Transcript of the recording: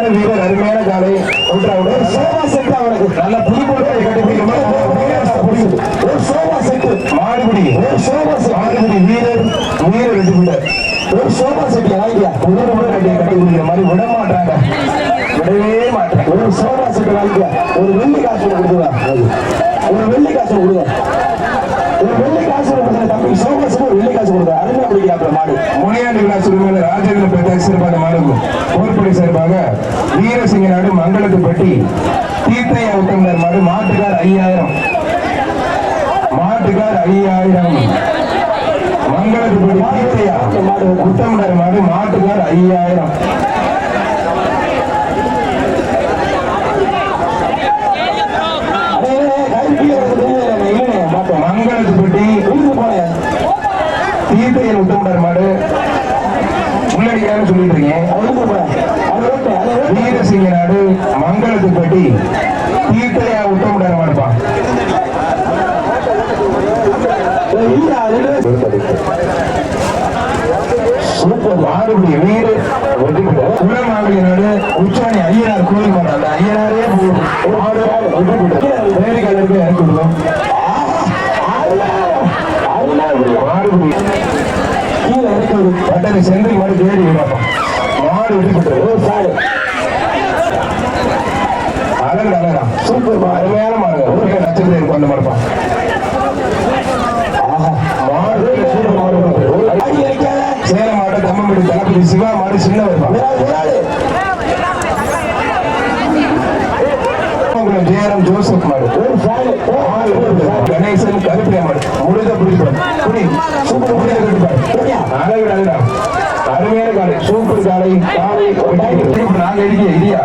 அருமையான வீரர், அருமையான காலை. சோபா செட் அவனுக்கு நல்ல புது பொருட்களை கண்டுபிடிக்கும் ஒரு சோபா செட் மாடுபிடி, ஒரு சோபா செட் மாடுபிடி வீரர் வெற்றி வீரர். ஒரு சோபா செட் வாங்கியா புது பொருட்களை கண்டுபிடிக்கிற மாதிரி விட மாட்டாங்க, விடவே மாட்டாங்க. ஒரு சோபா செட் வாங்கியா, ஒரு வெள்ளி காசு கொடுக்குதா, ஒரு வெள்ளி காசு கொடுங்க, ஒரு வெள்ளி காசு கொடுக்குற தம்பி சோபா செட் ஒரு வெள்ளி காசு கொடுக்குற அருமையா பிடிக்கிறாப்புல மாடு. முனியாண்டி விழா சுருமையில ராஜேந்திர பிரதாப் சிறப்பான மாடுக்கும் போர்ப்படை சார்பாக வீரசிங்க நாடு மங்களத்துப்பட்டி தீர்த்தையா உத்தமர் மாடு மாட்டுக்கார் 5000, மாட்டுக்கார் 5000. மங்களத்துப்பட்டி தீர்த்தையா உத்தமர் மாடு மாட்டுக்கார் 5000. மங்களத்துப்பட்டி தீர்த்தையன் உத்தமர் மாடு முன்னாடிக்காரன்னு சொல்லிட்டு இருக்கேன். வீரசிங்க நாடு மங்களத்துப்பட்டி தீர்த்தையா உத்தமர் மாடுப்பா. மாடுபடி வீர உலமாவளி நாடு உச்சாணி ஐயனார் கோயில் மாடு, அந்த ஐயனாரே வேலைக்காரருக்கு எனக்கு கொடுக்கும். மாடுபடி கீழே இறக்குது பட்டது செந்தில் மாடு தேடி பார்ப்போம். மாடு விட்டுப்பட்டு அழகு அழகா சூப்பர் அருமையான மாடு. ஒரு நட்சத்திரம் இருக்கும் அந்த மாடுப்பா. சேலம் மாடு தம்மம்படி தளபதி சிவா மாடு சின்னவர் ஜெயராம் ஜோசப் மாடு கணேசன் கருப்பியா மாடு முழுத பிடிப்பார் அழகு அழகா அருமையான காலை சூப்பர் காலை காலை நாங்க இடியா